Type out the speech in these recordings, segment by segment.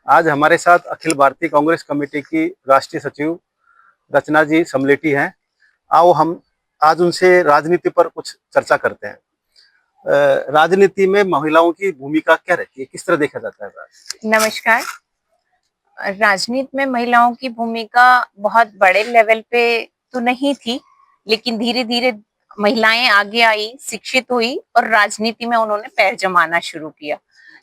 आज हमारे साथ अखिल भारतीय कांग्रेस कमेटी की राष्ट्रीय सचिव रचना जी समलेटी हैं। आओ हम आज उनसे राजनीति पर कुछ चर्चा करते हैं। राजनीति में महिलाओं की भूमिका क्या रहती है, किस तरह देखा जाता है? नमस्कार। राजनीति में महिलाओं की भूमिका बहुत बड़े लेवल पे तो नहीं थी, लेकिन धीरे धीरे महिलाएं आगे आई, शिक्षित हुई और राजनीति में उन्होंने पैर जमाना शुरू किया।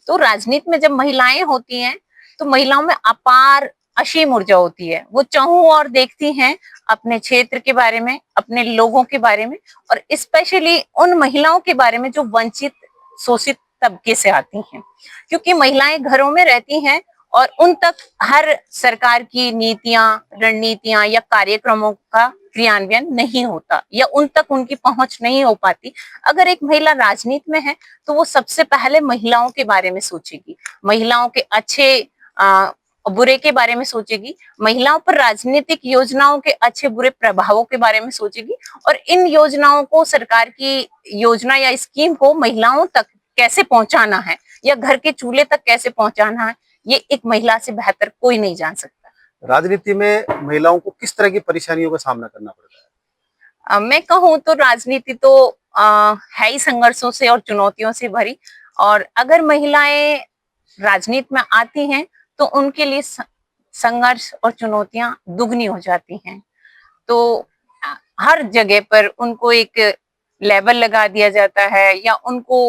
तो राजनीति में जब महिलाएं होती हैं तो महिलाओं में अपार असीम ऊर्जा होती है। वो चाहूं और देखती हैं अपने क्षेत्र के बारे में, अपने लोगों के बारे में, और स्पेशली उन महिलाओं के बारे में जो वंचित शोषित तबके से आती हैं, क्योंकि महिलाएं घरों में रहती हैं और उन तक हर सरकार की नीतियां, रणनीतियां या कार्यक्रमों का क्रियान्वयन नहीं होता या उन तक उनकी पहुंच नहीं हो पाती। अगर एक महिला राजनीति में है तो वो सबसे पहले महिलाओं के बारे में सोचेगी, महिलाओं के अच्छे बुरे के बारे में सोचेगी, महिलाओं पर राजनीतिक योजनाओं के अच्छे बुरे प्रभावों के बारे में सोचेगी, और इन योजनाओं को, सरकार की योजना या स्कीम को महिलाओं तक कैसे पहुंचाना है या घर के चूल्हे तक कैसे पहुंचाना है, ये एक महिला से बेहतर कोई नहीं जान सकता। राजनीति में महिलाओं को किस तरह की परेशानियों का सामना करना पड़ता है? मैं कहूँ तो राजनीति तो है ही संघर्षों से और चुनौतियों से भरी, और अगर महिलाएं राजनीति में आती हैं तो उनके लिए संघर्ष और चुनौतियां दुगनी हो जाती हैं। तो हर जगह पर उनको एक लेबल लगा दिया जाता है या उनको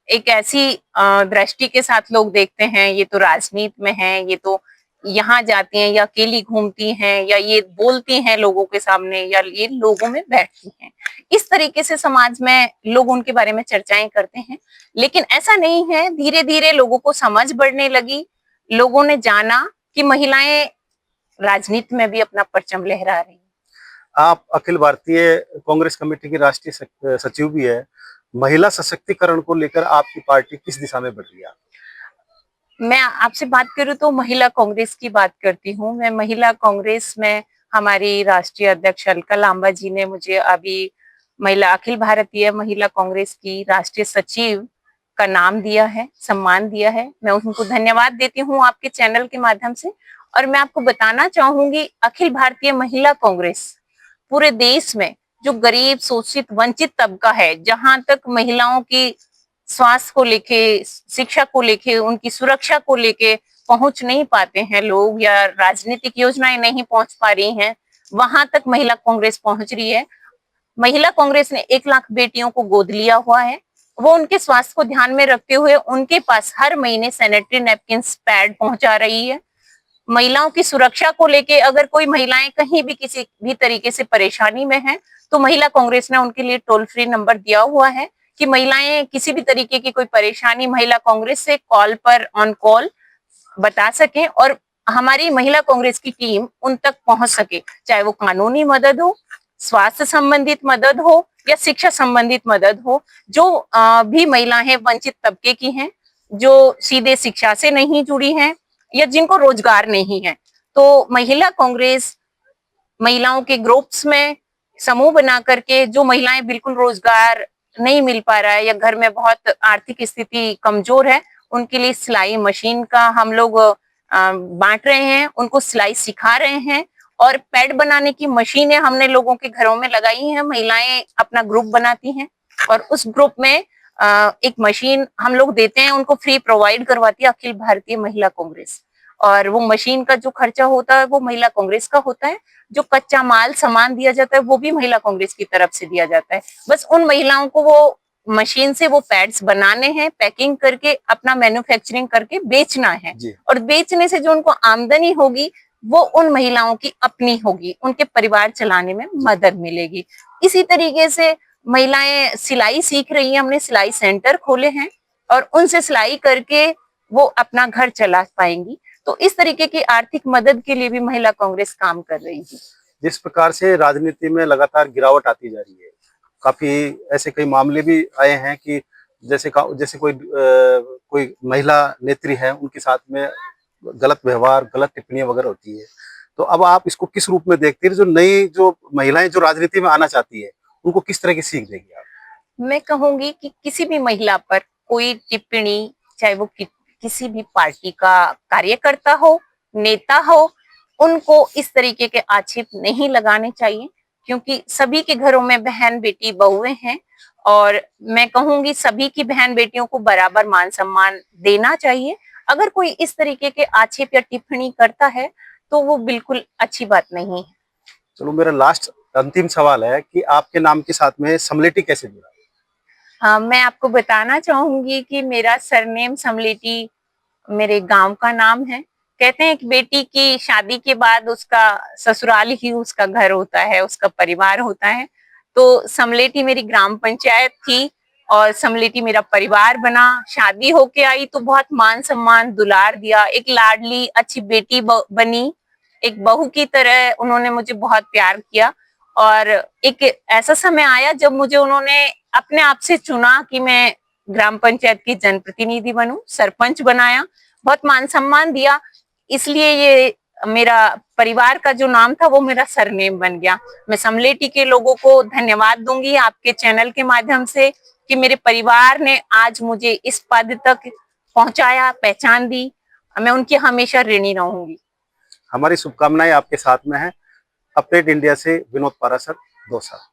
एक ऐसी दृष्टि के साथ लोग देखते हैं, ये तो राजनीति में है, ये तो यहाँ जाती हैं या अकेली घूमती हैं या ये बोलती हैं लोगों के सामने या ये लोगों में बैठती हैं। इस तरीके से समाज में लोग उनके बारे में चर्चाएं करते हैं, लेकिन ऐसा नहीं है। धीरे धीरे लोगों को समझ बढ़ने लगी, लोगों ने जाना कि महिलाएं राजनीति में भी अपना परचम लहरा रही हैं। आप अखिल भारतीय कांग्रेस कमेटी की राष्ट्रीय सचिव भी है। महिला सशक्तिकरण को लेकर आपकी पार्टी किस दिशा में बढ़ रही है? मैं आपसे बात करूं तो महिला कांग्रेस की बात करती हूँ। मैं महिला कांग्रेस में हमारी राष्ट्रीय अध्यक्ष अलका लांबा जी ने मुझे अभी महिला अखिल भारतीय महिला कांग्रेस की राष्ट्रीय सचिव का नाम दिया है, सम्मान दिया है। मैं उनको धन्यवाद देती हूँ आपके चैनल के माध्यम से। और मैं आपको बताना चाहूंगी, अखिल भारतीय महिला कांग्रेस पूरे देश में जो गरीब, शोषित, वंचित तबका है, जहां तक महिलाओं की स्वास्थ्य को लेके, शिक्षा को लेके, उनकी सुरक्षा को लेके पहुंच नहीं पाते हैं लोग, या राजनीतिक योजनाएं नहीं पहुंच पा रही हैं, वहां तक महिला कांग्रेस पहुंच रही है। महिला कांग्रेस ने 1 लाख बेटियों को गोद लिया हुआ है। वो उनके स्वास्थ्य को ध्यान में रखते हुए उनके पास हर महीने सैनिटरी नैपकिन्स, पैड पहुंचा रही है। महिलाओं की सुरक्षा को लेके अगर कोई महिलाएं कहीं भी किसी भी तरीके से परेशानी में हैं, तो महिला कांग्रेस ने उनके लिए टोल फ्री नंबर दिया हुआ है कि महिलाएं किसी भी तरीके की कोई परेशानी महिला कांग्रेस से कॉल पर ऑन कॉल बता सकें और हमारी महिला कांग्रेस की टीम उन तक पहुंच सके, चाहे वो कानूनी मदद हो, स्वास्थ्य संबंधित मदद हो या शिक्षा संबंधित मदद हो। जो भी महिलाएं वंचित तबके की हैं, जो सीधे शिक्षा से नहीं जुड़ी हैं या जिनको रोजगार नहीं है, तो महिला कांग्रेस महिलाओं के ग्रुप्स में समूह बना करके, जो महिलाएं बिल्कुल रोजगार नहीं मिल पा रहा है या घर में बहुत आर्थिक स्थिति कमजोर है, उनके लिए सिलाई मशीन का हम लोग बांट रहे हैं, उनको सिलाई सिखा रहे हैं। और पैड बनाने की मशीनें हमने लोगों के घरों में लगाई हैं। महिलाएं अपना ग्रुप बनाती हैं और उस ग्रुप में एक मशीन हम लोग देते हैं, उनको फ्री प्रोवाइड करवाती है अखिल भारतीय महिला कांग्रेस। और वो मशीन का जो खर्चा होता है वो महिला कांग्रेस का होता है। जो कच्चा माल सामान दिया जाता है वो भी महिला कांग्रेस की तरफ से दिया जाता है। बस उन महिलाओं को वो मशीन से वो पैड्स बनाने हैं, पैकिंग करके अपना मैन्युफैक्चरिंग करके बेचना है, और बेचने से जो उनको आमदनी होगी वो उन महिलाओं की अपनी होगी, उनके परिवार चलाने में मदद मिलेगी। इसी तरीके से महिलाएं सिलाई सीख रही हैं, हमने सिलाई सेंटर खोले हैं और उनसे सिलाई करके वो अपना घर चला पाएंगी। तो इस तरीके की आर्थिक मदद के लिए भी महिला कांग्रेस काम कर रही है। जिस प्रकार से राजनीति में लगातार गिरावट आती जा रही है, काफी ऐसे कई मामले भी आए हैं कि जैसे कोई महिला नेत्री है, उनके साथ में गलत व्यवहार, गलत टिप्पणियां वगैरह होती है। तो अब आप इसको किस रूप में देखती है? जो महिलाएं जो राजनीति में आना चाहती है, उनको किस तरह की सीख देगी आप? मैं कहूंगी कि किसी भी महिला पर कोई टिप्पणी, चाहे वो किसी भी पार्टी का कार्यकर्ता हो, नेता हो, उनको इस तरीके के आक्षेप नहीं लगाने चाहिए, क्योंकि सभी के घरों में बहन बेटी बहुएं हैं और मैं कहूंगी सभी की बहन बेटियों को बराबर मान सम्मान देना चाहिए। अगर कोई इस तरीके के आक्षेप या टिप्पणी करता है तो वो बिल्कुल अच्छी बात नहीं है। चलो, मेरा लास्ट अंतिम सवाल है कि आपके नाम के साथ में समलेटी कैसे जुड़ा? मैं आपको बताना चाहूंगी कि मेरा सरनेम समलेटी मेरे गांव का नाम है। कहते हैं कि बेटी की शादी के बाद उसका ससुराल ही उसका घर होता है, उसका परिवार होता है। तो समलेटी मेरी ग्राम पंचायत थी और समलेटी मेरा परिवार बना। शादी होके आई तो बहुत मान सम्मान दुलार दिया, एक लाडली अच्छी बेटी बनी, एक बहू की तरह उन्होंने मुझे बहुत प्यार किया। और एक ऐसा समय आया जब मुझे उन्होंने अपने आप से चुना कि मैं ग्राम पंचायत की जनप्रतिनिधि बनूं, सरपंच बनाया, बहुत मान सम्मान दिया। इसलिए ये मेरा परिवार का जो नाम था वो मेरा सरनेम बन गया। मैं समलेटी के लोगों को धन्यवाद दूंगी आपके चैनल के माध्यम से कि मेरे परिवार ने आज मुझे इस पद तक पहुंचाया, पहचान दी। मैं उनकी हमेशा ऋणी रहूंगी। हमारी शुभकामनाएं आपके साथ में है। अपडेट इंडिया से विनोद पारासर, दौसा।